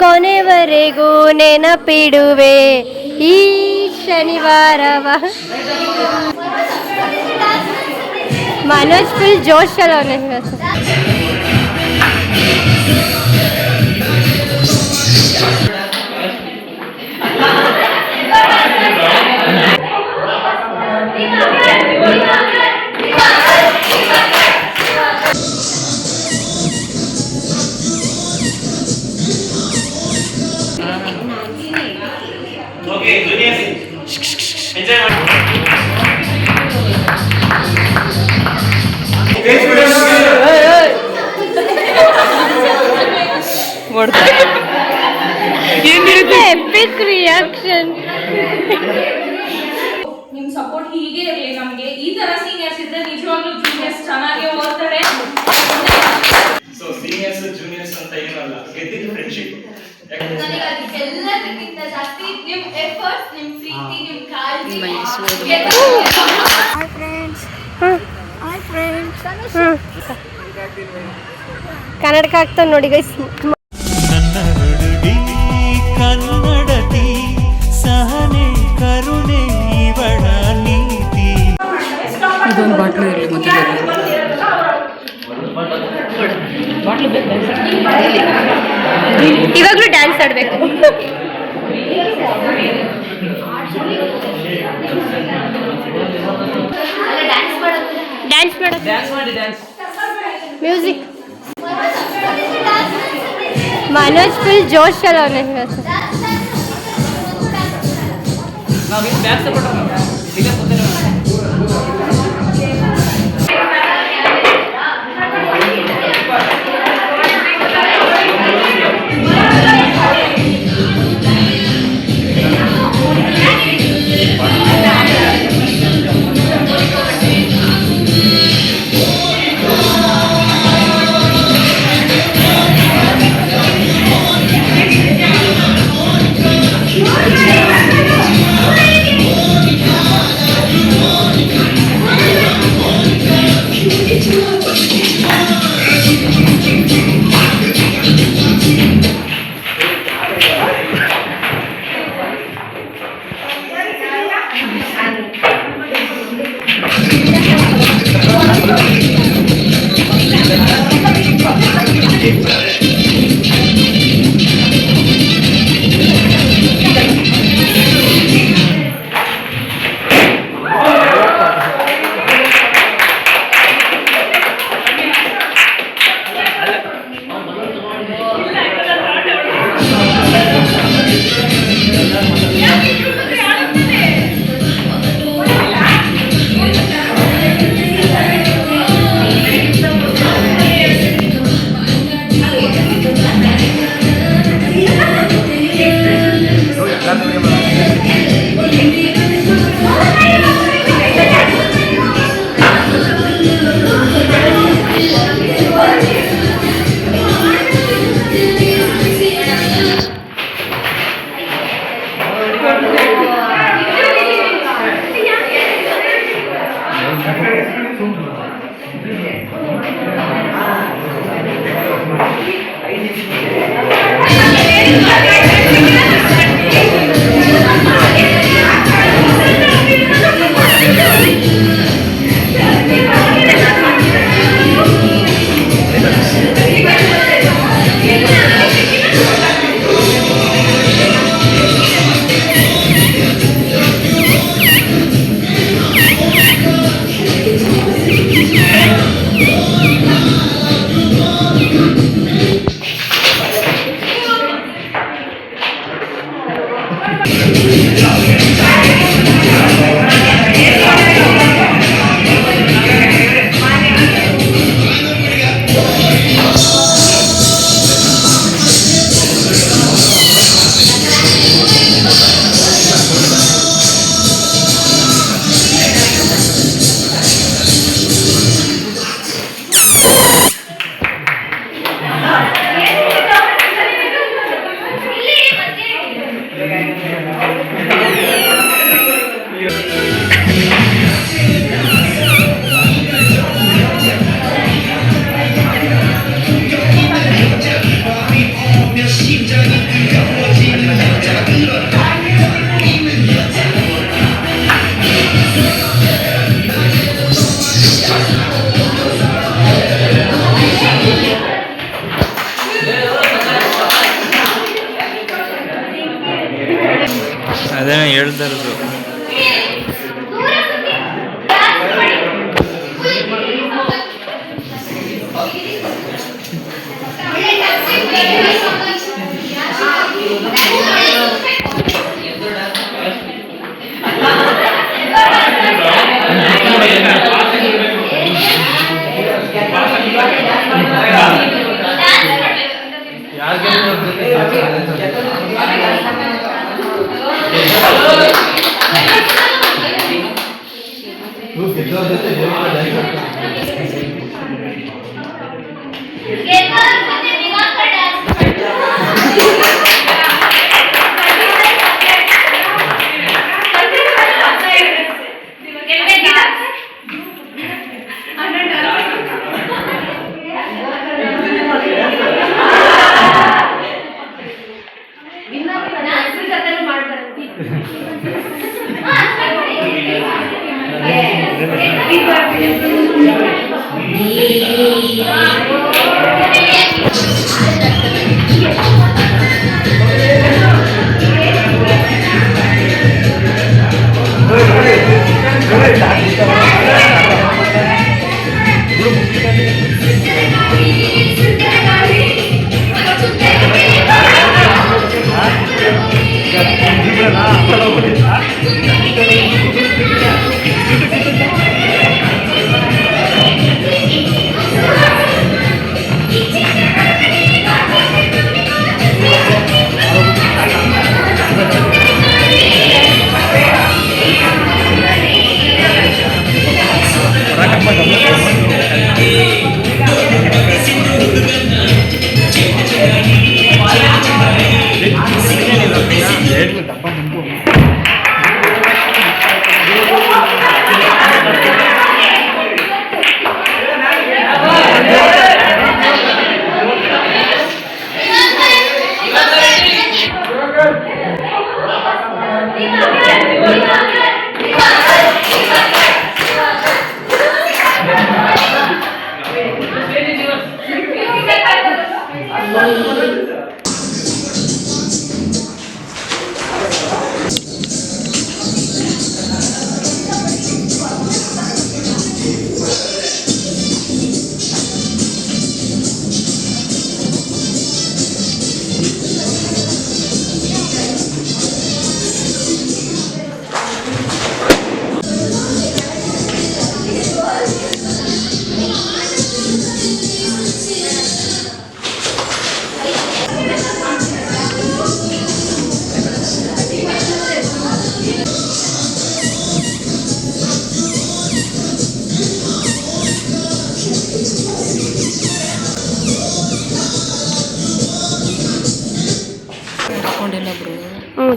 ಕೊನೆವರೆಗೂ ನೆನಪಿಡುವೆ ಈ ಶನಿವಾರವ. ಮನೋಜ್ ಫುಲ್ ಜೋಶಲ್ಲ ಅವನ. EPIC reaction. ನಿಮ್ ಸಪೋರ್ಟ್ ಹೀಗೆ ಇರಲಿ ನಮ್ಗೆ. ಈ ತರ ಸೀನಿಯರ್ಸ್ ಇದ್ರೆ ನಿಜವಾಗ್ಲೂ ಜೂನಿಯರ್ಸ್ ಚೆನ್ನಾಗಿ ಓದ್ತಾರೆ. ಸೊ ಸೀನಿಯರ್ಸ್ ಜೂನಿಯರ್ಸ್ ಅಂತ ಏನಲ್ಲ, ಗೆದ್ದಿದ್ದು ಫ್ರೆಂಡ್ಶಿಪ್. ನನಗೆ ಅದಕ್ಕೆಲ್ಲದಕ್ಕಿಂತ ಜಾಸ್ತಿ ನಿಮ್ ಎಫರ್ಟ್ಸ್, ನಿಮ್ ಪ್ರೀತಿ, ನಿಮ್ ಕಾಳಜಿ. Hi friends. Hi friends. ಕನ್ನಡಕ ಆಗ್ತಾನೆ ನೋಡಿ ಗೈಸ್. ಕನ್ನಡತಿ ಸಹನೆ ಕರುಣೆ ಇವಳ ನೀತಿ. ಇದೊಂದು ಬಾಟ್ಲು ಇರಲಿ ಮತ್ತೆ ಇವಾಗಲೂ ಡ್ಯಾನ್ಸ್ ಆಡಬೇಕು. ಡ್ಯಾನ್ಸ್ ಮಾಡಿ ಮ್ಯೂಸಿಕ್. ಮನೋಜ್ ಫುಲ್ ಜೋಶಲ್ಲ ಅವನ.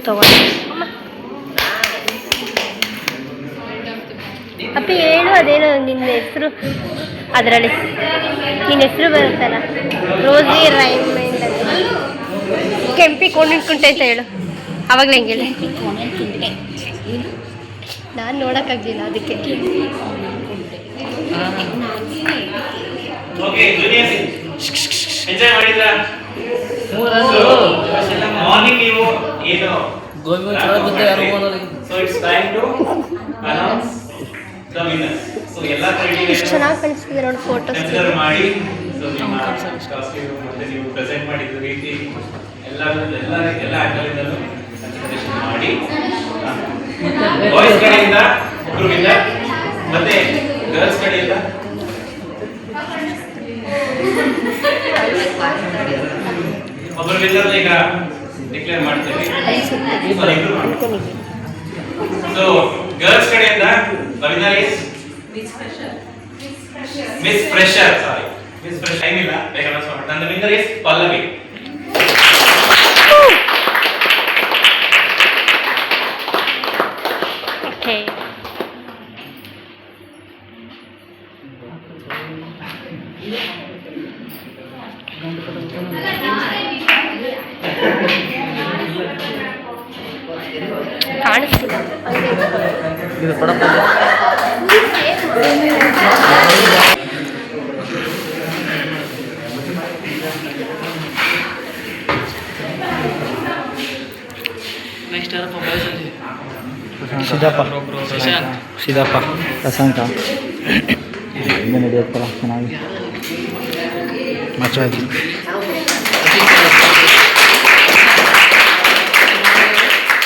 ತಗೊಂಡು ಅಪ್ಪಿ ಹೇಳು, ಅದೇನು ನಿನ್ನ ಹೆಸರು ಅದರಲ್ಲಿ ನಿನ್ನ ಹೆಸರು ಬರುತ್ತಲ್ಲ, ರೋಸಿ ರೈಮಂಡ್ ಕೆಂಪಿ ಕೊಂಡಿಟ್ಕೊಂಡೆ ಅಂತ ಹೇಳು. ಅವಾಗಲೇ ಹೆಂಗೆ ಹೇಳಿ, ನಾನು ನೋಡೋಕ್ಕಾಗಲಿಲ್ಲ ಅದಕ್ಕೆ. ಎಂಜಾಯ್ ಮಾಡಿದ್ರಾ? ಮಾರ್ನಿಂಗ್ ನೀವು ಏನು so it's time to announce the winners. So ಎಲ್ಲ ಎಷ್ಟು ಚೆನ್ನಾಗಿ ಕಾಣಿಸ್ತಿದೆ ನೋಡಿ ಫೋಟೋಸ್ ಕನ್ಸಿಡರ್ ಮಾಡಿ. ಸೊ ನಿಮ್ಮ ಕಾಸ್ಟ್ಯೂಮ್ ಮತ್ತೆ ನೀವು ಪ್ರೆಸೆಂಟ್ ಮಾಡಿದ ರೀತಿ ಎಲ್ಲ ಆಟಗಳಿಂದಲೂ ಕನ್ಸಿಡರೇಷನ್ ಮಾಡಿ. ಬಾಯ್ಸ್ ಕಡೆಯಿಂದ ಒಬ್ರು ವಿನ್ನರ್, ಮತ್ತೆ ಗರ್ಲ್ಸ್ ಕಡೆಯಿಂದ ಒಬ್ಬರು ವಿನ್ನರ್ ಈಗ ಡಿಕ್ಲೇರ್ ಮಾಡ್ತೀವಿ. ಸೊ ಗರ್ಲ್ಸ್ ಕಡೆಯಿಂದ winner is miss fresher. Sorry, miss fresher time ಇಲ್ಲ, ಬೇಗ ಅನೌನ್ಸ್ ನನ್ನ ವಿನ್ನರ್ ಇಸ್ ಪಲ್ಲವಿ. ಓಕೆ, ಕಾಣಿಸ್ತಿಲ್ಲ ಸಿದ್ದಪ್ಪ ಪ್ರಶಾಂತ ಇನ್ನೂ ನಡೆಯುತ್ತಲ್ಲ ಚೆನ್ನಾಗಿ ಮಚ್ಚ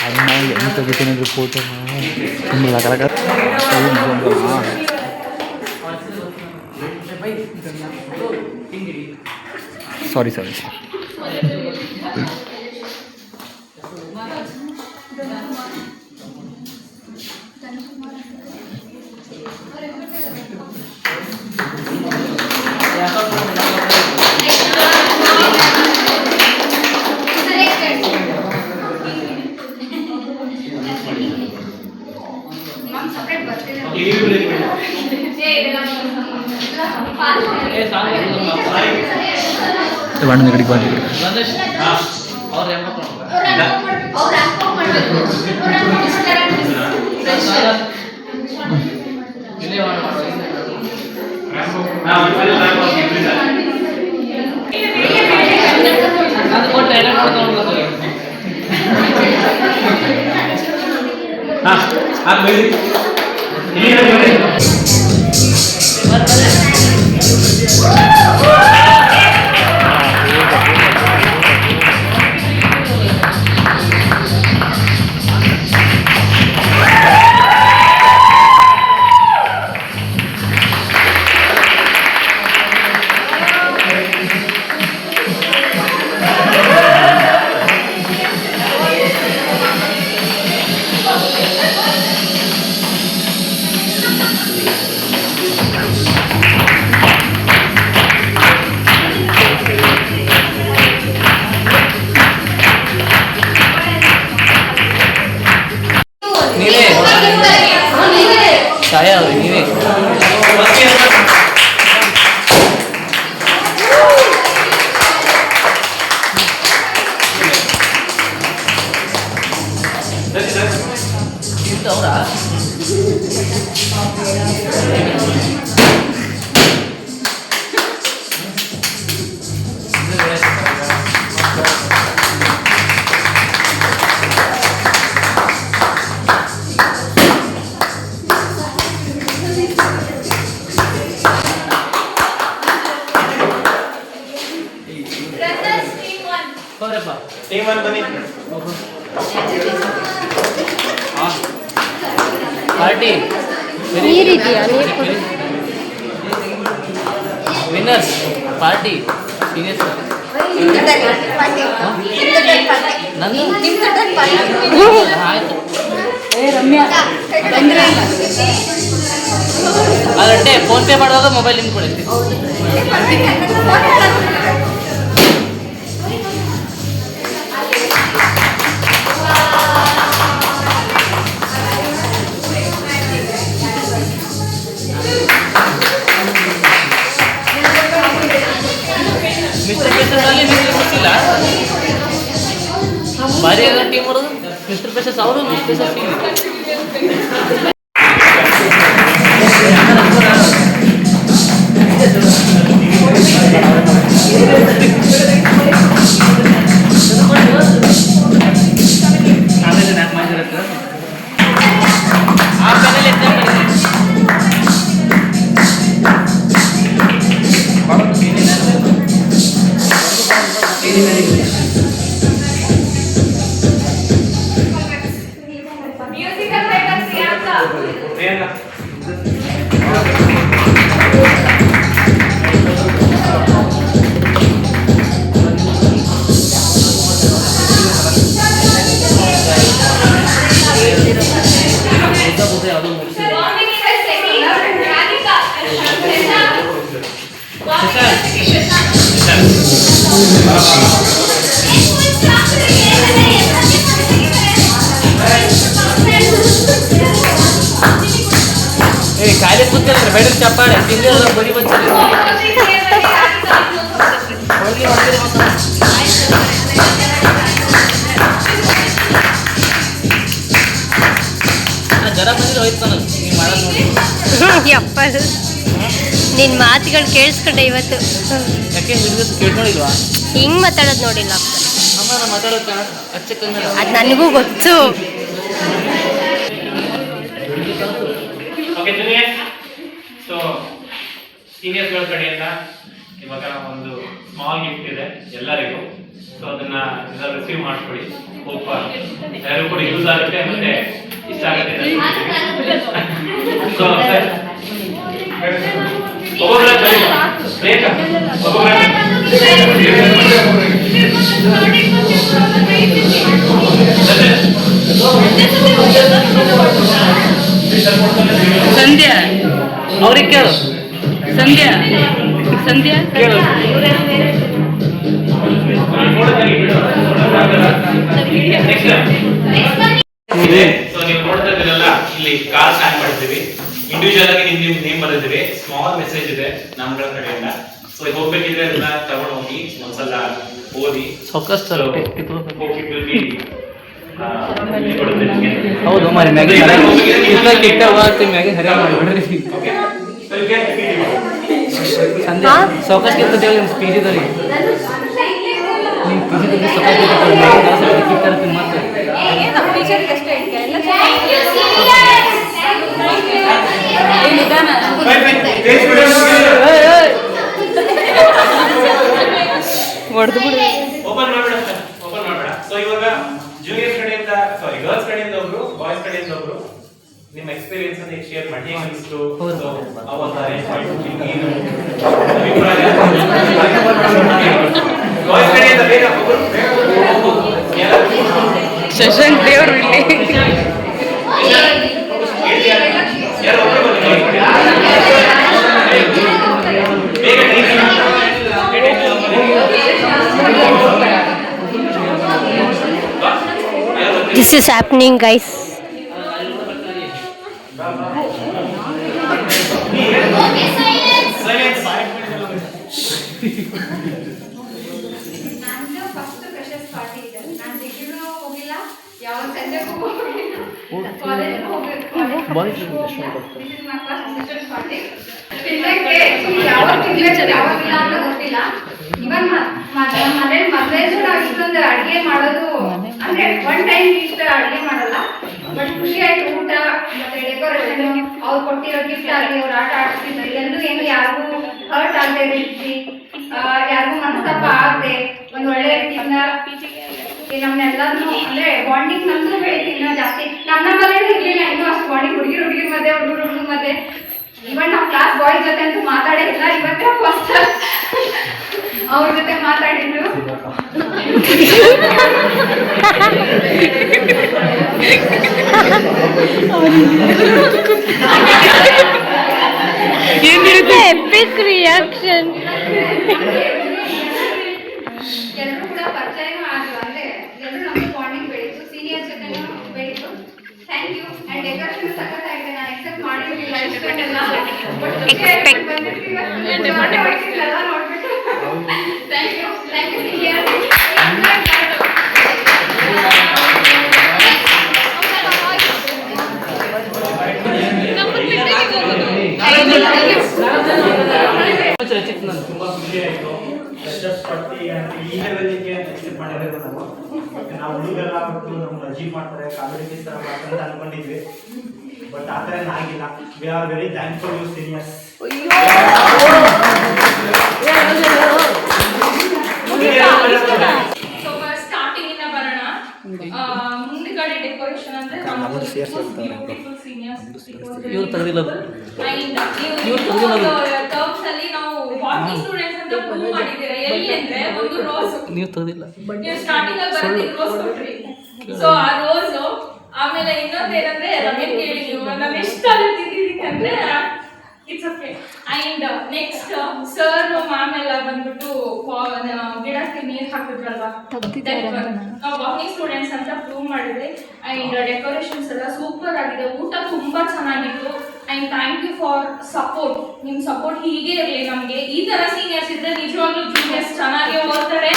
ಅದನ್ನ ಹೆಂಗೆ ತೆಗಿತೀನಿ ಫೋಟೋ ತುಂಬ ಸಾರಿ ಸಾರಿ ಕಡೆಗೆ ಬಂದಿದ್ದೀವಿ ಛಾಯಾ ಅವ್ರಿ ನೀವೇ ಅವರಾ ಟೀಮ್ ಒನ್ ಬನ್ನಿ ಪಾರ್ಟಿ ನೀರಿದೆಯಾ? ನೀರು ಕೊಡು. ವಿನ್ನರ್ಸ್ ಪಾರ್ಟಿ ಸೀನಿಯರ್ಸ್ ನನ್ನ ಆಯ್ತು ಅದಂటే ಫೋನ್ ಪೇ ಮಾಡುವಾಗ ಮೊಬೈಲ್ ನಿಮ್ಗೆ ಕೊಡುತ್ತೆ ಮಿಸ್ಟರ್ ಪೇಸರ್ನಲ್ಲಿ ನಿಮಗೆ ಗೊತ್ತಿಲ್ಲ ಭಾರಿ ಎಲ್ಲ ಟೀಮ್ ಅವರು ಮಿಸ್ಟರ್ ಪೇಸರ್ಸ್ ಅವರು ಮಿಸ್ಟರ್ ಪೇಸರ್ಸ್ ಟೀಮ್ ಆ panel exam musical director Priyanka ಕಾಯಿಲೆ ಕೂತ್ಕೊಂಡ್ರೆ ಬೇಡ ಚಪ್ಪಾಳೆ ತಿಂಡಿ ಬರೀ ಬಂದಿರಿ ಜ್ವರ ಬಂದಿದ್ರೆ ಹೋಯ್ತು ನಾನು ನೀವು ಮಾಡೋದು ನೋಡಿ ಯಪ್ಪ ನಿನ್ನ ಮಾತುಗಳು ಕೇಳಿಸ್ಕೊಂಡೆ ಇವತ್ತು. ಯಾಕೆ ಕೇಳ್ಕೊಂಡಿಲ್ವಾ? ಹಿಂಗೆ ಮಾತಾಡೋದು ನೋಡಿಲ್ಲ ಅಮ್ಮ ನಾನು ಮಾತಾಡೋದು ಅಚ್ಚ ಕನ್ನಡ ಅದು ನನಗೂ ಗೊತ್ತು. ಓಕೆ ಜೂನಿಯರ್ಸ್, ಸೊ ಸೀನಿಯರ್ಸ್ಗಳ ಕಡೆಯಿಂದ ಇವಾಗ ಒಂದು ಸ್ಮಾಲ್ ಗಿಫ್ಟ್ ಇದೆ ಎಲ್ಲರಿಗೂ. ಸೊ ಅದನ್ನ ರಿಸೀವ್ ಮಾಡ್ಕೊಳ್ಳಿ. ಹೋಪ ಯಾರು ಕೂಡ ಯೂಸ್ ಆಗುತ್ತೆ ಮತ್ತೆ ಇಷ್ಟ ಆಗುತ್ತೆ. ಸೊ ಸರ್ ಒಬ್ಬೊಬ್ಬರ ಬೇಗ ಸಂಧ್ಯಾ ಅವ್ರಿಗೆ ಕೇಳು. ಸಂಧ್ಯಾ ಸಂಧ್ಯಾ ಕೇಳು. ಸೊ ನೀವು ನೋಡ್ತಾ ಇದ್ದೀರಲ್ಲ, ಇಲ್ಲಿ ಕಾರ್ ಸ್ಟ್ಯಾಂಡ್ ಮಾಡಿದ್ದೀವಿ. ಇಂಡಿವಿಜುವಲ್ ಆಗಿ ನಿಮ್ ನೇಮ್ ಬರೆದಿದ್ದೀವಿ. ಸ್ಮಾಲ್ ಮೆಸೇಜ್ ಇದೆ ನಮ್ಗಳ ಕಡೆಯಿಂದ. ಸೊ ಹೋಗ್ಬೇಕಿದ್ರೆ ಅದನ್ನ ತಗೊಂಡು ಹೋಗಿ ಒಂದ್ಸಲ ಓದಿ. ಹೌದು ಮಾರಿ ಮ್ಯಾಗಿ ಕೆಟ್ಟ ಮ್ಯಾಗಿ ಹರಿಯ ಮಾಡಿಬಿಡ್ರಿ. ಸಂಧ್ಯಾ ಸೌಕಸ್ಕಿಂತ ಹೇಳಿ ನಿಮ್ಮ ಪಿ ಜಿದಲ್ಲಿ ನಿಮ್ಮ ಪಿ ಜಿದಲ್ಲಿ ಸೌಕಸ್ ಕಿತ್ತಾರ್ತೀನಿ ಮತ್ತೆ ಹೊಡೆದು ಬಿಡು. ಓಪನ್ ಮಾಡಬೇಡ ಸರ್, ಓಪನ್ ಮಾಡಬೇಡ. ಸೊ ಇವಾಗ ಜೂನಿಯರ್ಸ್ ಕಡೆಯಿಂದ ಸಾರಿ ಗರ್ಲ್ಸ್ ಕಡೆಯಿಂದ ಒಬ್ರು, ಬಾಯ್ಸ್ ಕಡೆಯಿಂದ ಒಬ್ರು ನಿಮ್ಮ ಎಕ್ಸ್ಪೀರಿಯನ್ಸ್ ಅನ್ನು ಶೇರ್ ಮಾಡಿ. ಹೇಗೆ ಅನಿಸ್ತು ಅವತ್ತು ಅರೇಂಜ್ ಮಾಡಿ ಬಾಯ್ಸ್ ಕಡೆಯಿಂದ ಬೇಗ ಒಬ್ರು ಶಶಾಂಕ್ ದೇವರು ಇಲ್ಲಿ ಯಾರು ಒಬ್ರು ಬನ್ನಿ ಬೇಗ This is happening, guys. ನಂದು ಫಸ್ಟ್ ಫ್ರೆಶರ್ಸ್ ಪಾರ್ಟಿ ಇದೆ. ನಾನು ಡಿಗ್ರಿಗೂ ಹೋಗಿಲ್ಲ, ಯಾವ ಸಂಜೆಗೂ ಹೋಗಿಲ್ಲ, ಕಾಲೇಜ್ಗೂ ಹೋಗಿಲ್ಲ. This is my first freshers party. ಯಾವಾಗ ಯಾವಾಗಿಲ್ಲ ಅಂತ ಗೊತ್ತಿಲ್ಲ. ಇವನ್ ಮನೇಲಿ ಮದ್ವೆದು ನಾವು ಇಷ್ಟೊಂದು ಅಡುಗೆ ಮಾಡೋದು ಅಂದ್ರೆ ಒನ್ ಟೈಮ್ ಇಷ್ಟ ಅಡುಗೆ ಮಾಡಲ್ಲ. ಬಟ್ ಖುಷಿ ಆಯ್ತು. ಊಟ ಮತ್ತೆ ಡೆಕೋರೇಷನ್, ಅವ್ರು ಕೊಟ್ಟಿರೋ ಗಿಫ್ಟ್ ಆಗಲಿ, ಅವ್ರು ಆಟ ಆಡ್ತಿದ್ರು, ಎಲ್ಲರೂ ಏನು ಯಾರಿಗೂ ಹರ್ಟ್ ಆಗದೆ ರೀತಿ, ಯಾರಿಗೂ ಮನಸ್ತಾಪ ಆಗದೆ ಒಂದು ಒಳ್ಳೆ ರೀತಿಯಿಂದ ನಮ್ನೆಲ್ಲರೂ ಅಂದ್ರೆ ಬಾಂಡಿಂಗ್ ನಮ್ದು ಬೆಳೀತಿ. ಇನ್ನೂ ಜಾಸ್ತಿ ನಮ್ಮ ಮನೇಲಿ ಇರ್ಲಿಲ್ಲ ಇನ್ನೂ ಅಷ್ಟು ಬಾಂಡಿಂಗ್. ಹುಡುಗಿರ ಮಧ್ಯೆ, ಹುಡುಗರ ಮಧ್ಯೆ, ಇವನ್ ನಾವು ಕ್ಲಾಸ್ ಬಾಯ್ಸ್ ಜೊತೆ ಅಂತೂ ಮಾತಾಡೇ ಇಲ್ಲ. ಇವತ್ತೇ ಫಸ್ಟ್ ಅವ್ರ ಜೊತೆ ಮಾತಾಡಿದ್ರು. ಏನಿರುತ್ತೆ ಎಪಿಕ್ ರಿಯಾಕ್ಷನ್. ಎಲ್ಲರೂ ಕೂಡ ಪರಿಚಯನೂ ಆದ್ರು. ಅಂದ್ರೆ ಎಲ್ಲರೂ ನಮ್ಗೆ ಬಾಂಡಿಂಗ್ ಬೆಳೀತು. ಸೀನಿಯರ್ಸ್ ಜೊತೆ ಬೆಳೀತು. Thank you. ಅಂಡ್ ಡೆಕೋರೇಷನ್ ಸಖತ್ತಾಗಿದೆ. ನಾನು ಎಕ್ಸೆಪ್ಟ್ ಮಾಡಿರಲಿಲ್ಲ ಇಷ್ಟೊಂದೆಲ್ಲ. ಎಲ್ಲ ನೋಡ್ಬಿಟ್ಟು ಥ್ಯಾಂಕ್ ಯು ಸೀನಿಯರ್ಸ್. ತುಂಬಾ ಖುಷಿ ಆಯ್ತು. ಫ್ರೆಶರ್ಸ್ ಪಾರ್ಟಿ ಈ ಲೆವೆಲ್ಗೆ ಎಕ್ಸ್ಪೆಕ್ಟ್ ಮಾಡಿರೋದು ನಾವು ಹುಡುಗರೆಲ್ಲ ಬಿಟ್ಟು ನಮ್ಗೆ ಅಜೀವ್ ಮಾಡ್ತಾರೆ, ಕಾಮಿಡಿ ಪೀಸ್ ಥರ ಮಾಡ್ತಾರೆ ಅಂತ ಅನ್ಕೊಂಡಿದ್ವಿ. ಬಟ್ ಆ ಥರ ಆಗಿಲ್ಲ. We are very thankful you seniors. Starting ಇಂದ ಬರೋಣ. ಮುಂದ್ಗಡೆ ಡೆಕೋರೇಷನ್ ಅಂದ್ರೆ ಇವ್ರು ತೆಗೆದಿಲ್ಲ ಟರ್ಮ್ಸ್ ಅಲ್ಲಿ ನಾವು ವಾಕಿಂಗ್ ಸ್ಟೂಡೆಂಟ್ಸ್ ಅಂತ ಪ್ರೂವ್ ಮಾಡಿದ್ದೀರಾ. ಎಲ್ಲಿ ಅಂದ್ರೆ ಒಂದು ರೋಸ್ ನೀವು ತೆಗೆದಿಲ್ಲ. ನೀವು ಸ್ಟಾರ್ಟಿಂಗ್ ಅಲ್ಲಿ ಬರ್ತೀವಿ ರೋಸ್ ಕೊಟ್ರಿ. ಸೊ ಆ ರೋಸ್ ಆಮೇಲೆ ಇನ್ನೊಂದೇನಂದ್ರೆ ರಮೇಶ್ ಕೇಳಿ ನೀವು ನಾನು ಎಷ್ಟು ಅಂದ್ರೆ it's okay. And next sir ma'am ಎಲ್ಲ ಬಂದ್ಬಿಟ್ಟು ಗಿಡಕ್ಕೆ ನೀರು ಹಾಕಿದ್ರಲ್ವಾ, ನಾವು ವಾಕಿಂಗ್ ಸ್ಟೂಡೆಂಟ್ಸ್ ಅಂತ ಪ್ರೂವ್ ಮಾಡಿದ್ವಿ. ಅಂಡ್ ಡೆಕೋರೇಷನ್ಸ್ ಎಲ್ಲ ಸೂಪರ್ ಆಗಿದೆ. ಊಟ ತುಂಬಾ ಚೆನ್ನಾಗಿತ್ತು. And thank you for support. ನಿಮ್ಮ ಸಪೋರ್ಟ್ ಹೀಗೆ ಇರಲಿ ನಮಗೆ. ಈ ತರ ಸೀನಿಯರ್ಸ್ ಇದ್ರೆ ನಿಜವಾಗ್ಲೂ ಜೂನಿಯರ್ಸ್ ಚೆನ್ನಾಗಿ ಓದ್ತಾರೆ.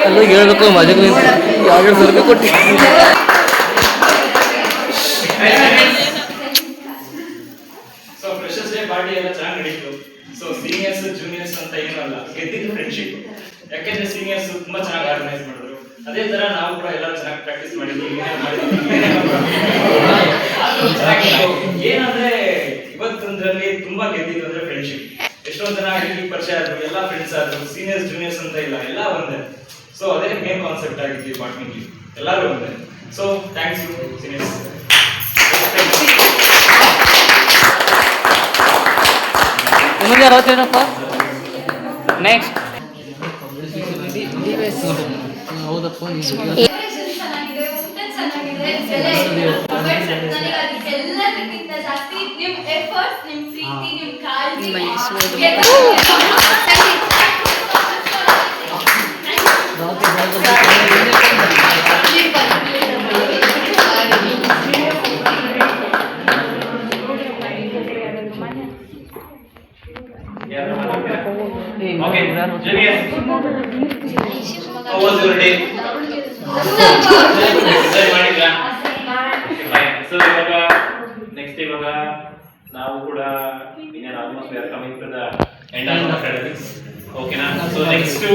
ಎಲ್ಲ ಹೇಳ್ಬೇಕು ಮಜಾಗ ಯಾವ ಸರ್ಗೆ ಕೊಟ್ಟು ಸೊ ಫ್ರೆಶರ್ಸ್ ಡೇ ಪಾರ್ಟಿ ಎಲ್ಲ ಚೆನ್ನಾಗಿ ನಡೀತು. ಸೊ ಸೀನಿಯರ್ಸ್ ಜೂನಿಯರ್ಸ್ ಅಂತ ಏನಲ್ಲ, ಗೆದ್ದಿದ್ದು ಫ್ರೆಂಡ್ಶಿಪ್. ಯಾಕೆಂದ್ರೆ ಸೀನಿಯರ್ಸ್ ತುಂಬಾ ಚೆನ್ನಾಗಿ ಆರ್ಗನೈಸ್ ಮಾಡಿದ್ರು, ಅದೇ ತರ ನಾವು ಕೂಡ ಎಲ್ಲ ಚೆನ್ನಾಗಿ ಪ್ರಾಕ್ಟೀಸ್ ಮಾಡಿದ್ವಿ. ಏನಂದ್ರೆ ಇವತ್ತೊಂದ್ರಲ್ಲಿ ತುಂಬಾ ಗೆದ್ದಿದ್ದು ಅಂದ್ರೆ ಫ್ರೆಂಡ್ಶಿಪ್. ಎಷ್ಟೊಂದ್ ಜನ ಇಲ್ಲಿ ಪರಿಚಯ ಆದ್ರು, ಎಲ್ಲ ಫ್ರೆಂಡ್ಸ್ ಆದ್ರು, ಸೀನಿಯರ್ಸ್ ಜೂನಿಯರ್ಸ್ ಅಂತ ಇಲ್ಲ, ಎಲ್ಲ ಒಂದೇ. ಸೊ ಅದೇ ಮೇನ್ ಕಾನ್ಸೆಪ್ಟ್ ಆಗಿದ್ವಿ ಬಾಟ್ನಿಲಿ, ಎಲ್ಲರೂ ಒಂದೇ. So thanks you seniors. ನಿಮಗೆ ಅರವತ್ತೇನಪ್ಪ. ನೆಕ್ಸ್ಟ್ ಹೌದಪ್ಪ. ಚೆನ್ನಾಗಿದೆ, ಊಟ ಚೆನ್ನಾಗಿದೆ, ಬೆಲೆ ಇಲ್ಲ. ಬಟ್ ನನಗೆ ಅದಕ್ಕೆಲ್ಲದಕ್ಕಿಂತ ಜಾಸ್ತಿ ನಿಮ್ ಎಫರ್ಟ್ಸ್, ನಿಮ್ ಪ್ರೀತಿ, ನಿಮ್ ಕಾಳಜಿ. Okay, Junior. How was your day? Enjoy ಮಾಡಿದ್ರಾ? Okay, fine. So ಇವಾಗ next ಇವಾಗ ನಾವು ಕೂಡ ಇನ್ನೇನು almost we are coming to the end of the academics. ಓಕೆನಾ? ಸೊ ನೆಕ್ಸ್ಟ್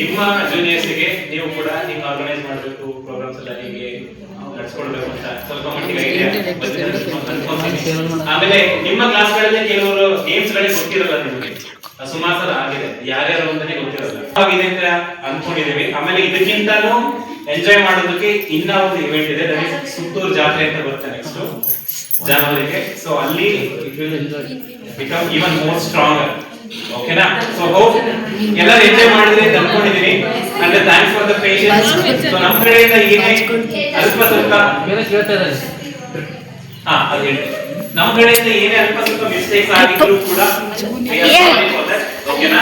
ನಿಮ್ಮ ಜೂನಿಯರ್ಸ್ಗೆ ನೀವು ಕೂಡ ಹಿಂಗೆ ಆರ್ಗನೈಸ್ ಮಾಡಬೇಕು, ಪ್ರೋಗ್ರಾಮ್ಸ್ ಎಲ್ಲ ಹೀಗೆ ನಡೆಸ್ಕೊಳ್ಬೇಕು ಅಂತ ಸ್ವಲ್ಪ ಮಟ್ಟಿಗೆ idea ಬಂದಿದೆ. ಆಮೇಲೆ ನಿಮ್ಮ ಕ್ಲಾಸ್ಗಳಲ್ಲಿ ಕೆಲವರು ಗೇಮ್ಸ್ ಗಳೇ ಗೊತ್ತಿರಲ್ಲ ನಿಮಗೆ, ಸುಮಾರು ಸಲ ಆಗಿದೆ, ಯಾರ್ಯಾರು ಅಂತಾನೆ ಗೊತ್ತಿರಲ್ಲ. ಇದೆ ಅಂತ ಅನ್ಕೊಂಡಿದೀವಿ. ಆಮೇಲೆ ಇದಕ್ಕಿಂತಲೂ ಎಂಜಾಯ್ ಮಾಡೋದಕ್ಕೆ ಇನ್ನ ಒಂದು ಇವೆಂಟ್ ಇದೆ, ದಟ್ ಇಸ್ ಸುತ್ತೂರು ಜಾತ್ರೆ ಅಂತ ಬರುತ್ತೆ ನೆಕ್ಸ್ಟ್ ಜನವರಿಗೆ. ಸೊ ಅಲ್ಲಿ it will become even more stronger. ಓಕೆನಾ? ಸೊ ಹೋಪ್ ಎಲ್ಲರೂ ಎಂಜಾಯ್ ಮಾಡಿದ್ರಿ ಅಂತ ಅನ್ಕೊಂಡಿದೀನಿ. And thanks for the patience. So ನಮ್ಮ ಕಡೆಯಿಂದ ಏನೇ ಅಲ್ಪ ಸ್ವಲ್ಪ ಕೇಳ್ತಾ ಇದ್ದಾರೆ. ಅದು ಹೇಳಿ, ನಮ್ಮ ಕಡೆಯಿಂದ ಏನೇ ಅಲ್ಪ ಸ್ವಲ್ಪ ಮಿಸ್ಟೇಕ್ಸ್ ಆಗಿದ್ರು ಕೂಡ ಓಕೆನಾ?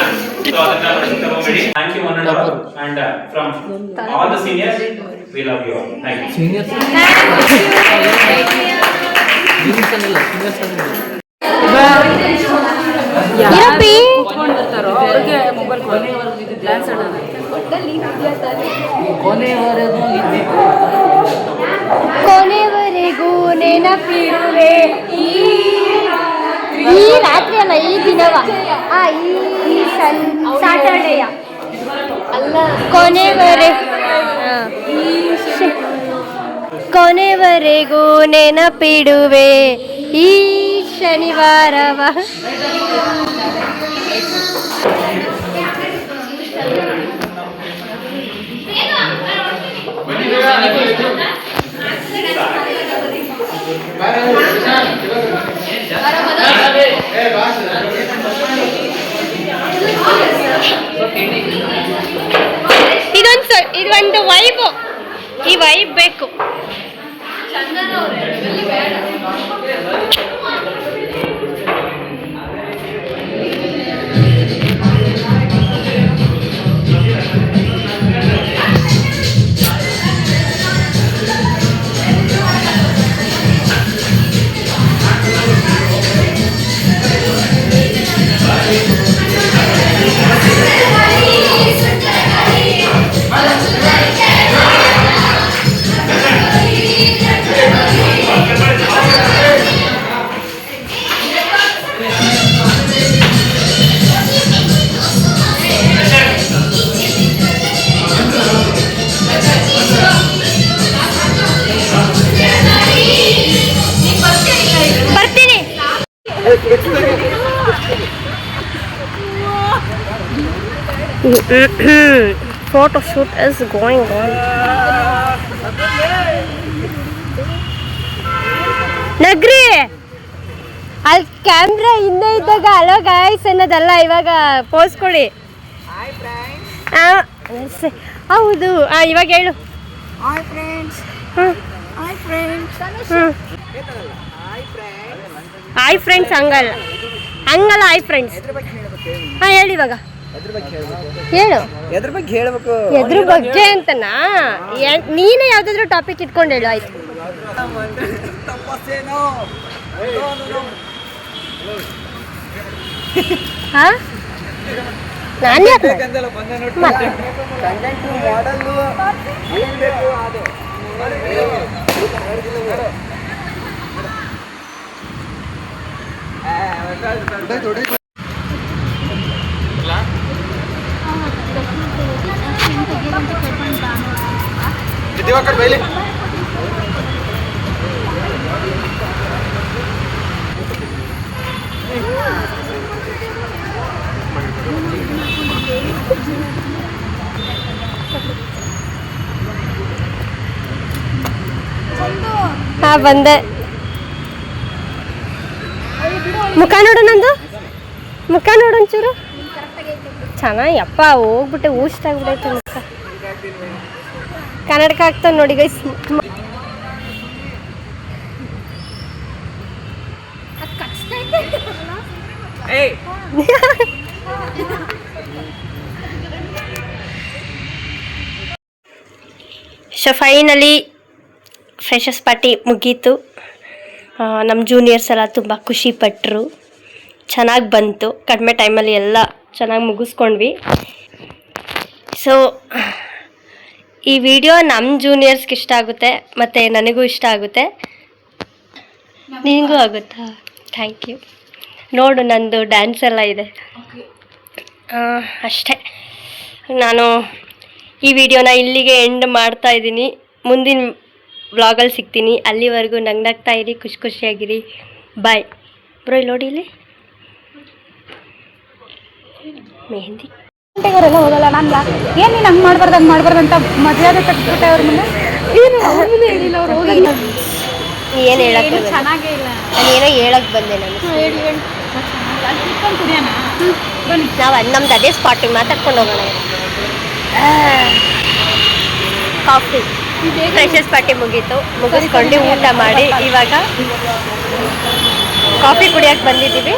ಸೊ ಅದನ್ನ ತಗೋಬೇಡಿ. Thank you one and all, and from all the seniors we love you all. Thank you. Seniors ಇಲ್ಲ, ಸೀನಿಯರ್ಸ್ ಅವ್ರಿಗೆ ಮೊಬೈಲ್ ಕೊನೆವರೆಗೂ ನೆನಪಿರುವೆ ಈ ರಾತ್ರಿ ಅಲ್ಲ, ಈ ದಿನವ, ಈ ಸ್ಯಾಟರ್ಡೇಯ ಕೊನೆವರೆಗೂ ನೆನಪಿಡುವೆ ಈ ಶನಿವಾರವ. ಇದೊಂದು ವೈಬ್, ಈ ವೈಬ್ ಬೇಕು. Photo shoot is going on. ನಗ್ರಿ ಅಲ್ಲಿ ಕ್ಯಾಮ್ರಾ ಹಿಂದೆ ಇದ್ದಾಗ ಹಲೋ ಗಾಯ್ಸ್ ಅನ್ನೋದಲ್ಲ, ಇವಾಗ ಪೋಸ್ ಕೊಡಿ. ಹೌದು, ಇವಾಗ ಹೇಳು. ಹಾಯ್ ಫ್ರೆಂಡ್ಸ್ ಹಂಗಲ್ಲ, ಹಾಯ್ ಫ್ರೆಂಡ್ಸ್. ಹೇಳಿ ಇವಾಗ, ಹೇಳು. ಎದ್ರ ಬಗ್ಗೆ ಹೇಳ್ಬೇಕು? ಎದ್ರ ಬಗ್ಗೆ ಅಂತನಾ? ನೀನೇ ಯಾವ್ದಾದ್ರು ಟಾಪಿಕ್ ಇಟ್ಕೊಂಡು ಹೇಳು. ಆಯ್ತು. ಹಾ, ನಾನು ಯಾಕೆ ಥೋಡೆ ಹಾಂ ಬಂದೆ. ಮುಖ ನೋಡು, ನಂದು ಮುಖ ನೋಡು ಒಂಚೂರು. ಚೆನ್ನಾಗಿ ಅಪ್ಪ ಹೋಗ್ಬಿಟ್ಟೆ ಊಷ್ಟ ಆಗ್ಬಿಟ್ಟೈತೆ ಮುಖ. ಕನ್ನಡಕ ಆಗ್ತಾನೆ ನೋಡಿ guys. So finally freshers party ಮುಗೀತು. ನಮ್ಮ ಜೂನಿಯರ್ಸ್ ಎಲ್ಲ ತುಂಬ ಖುಷಿಪಟ್ಟರು. ಚೆನ್ನಾಗಿ ಬಂತು. ಕಡಿಮೆ ಟೈಮಲ್ಲಿ ಎಲ್ಲ ಚೆನ್ನಾಗಿ ಮುಗಿಸ್ಕೊಂಡ್ವಿ. ಸೊ ಈ ವಿಡಿಯೋ ನಮ್ಮ ಜೂನಿಯರ್ಸ್ಗೆ ಇಷ್ಟ ಆಗುತ್ತೆ ಮತ್ತು ನನಗೂ ಇಷ್ಟ ಆಗುತ್ತೆ, ನಿನಗೂ ಆಗುತ್ತಾ? Thank you. ನೋಡು ನಂದು ಡ್ಯಾನ್ಸ್ ಎಲ್ಲ ಇದೆ. ಅಷ್ಟೇ, ನಾನು ಈ ವಿಡಿಯೋನ ಇಲ್ಲಿಗೆ ಎಂಡ್ ಮಾಡ್ತಾ ಇದ್ದೀನಿ. ಮುಂದಿನ ವ್ಲಾಗಲ್ಲಿ ಸಿಗ್ತೀನಿ. ಅಲ್ಲಿವರೆಗೂ ನಗ್ನಗ್ತಾ ಇರಿ, ಖುಷಿಯಾಗಿರಿ. Bye bro. ಇಲ್ಲಿ ನೋಡಿ, ಇಲ್ಲಿ ಮೆಹಂದಿ ಅವರೆಲ್ಲ ಹೋಗಲ್ಲ. ನಾನು ಏನು ನೀನು ಹಂಗೆ ಮಾಡಬಾರ್ದಂತ ಮರ್ಯಾದೆ ತೆಗೆದುಬಿಟ್ಟೆ ಅವ್ರ ಮುಂದೆ. ಏನು ಹೇಳಿಲ್ಲ ಅವ್ರು ಹೋಗಿ. ಏನು ಹೇಳಕ್ಕೆ ಚೆನ್ನಾಗೇ ಇಲ್ಲ. ನಾನು ಏನೋ ಹೇಳಕ್ಕೆ ಬಂದೆ. ನಾನು ನಾವು ನಮ್ದು ಅದೇ ಸ್ಪಾಟಿಗೆ ಮಾತಾಡ್ಕೊಂಡು ಹೋಗೋಣ. ಕಾಫಿ ಫ್ರೆಶರ್ಸ್ ಪಾರ್ಟಿ ಮುಗಿಸ್ಕೊಂಡು ಊಟ ಮಾಡಿ ಇವಾಗ ಕಾಫಿ ಕುಡಿಯೋಕ್ಕೆ ಬಂದಿದ್ದೀವಿ.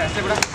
ಅಷ್ಟೇ ಬಿಡ.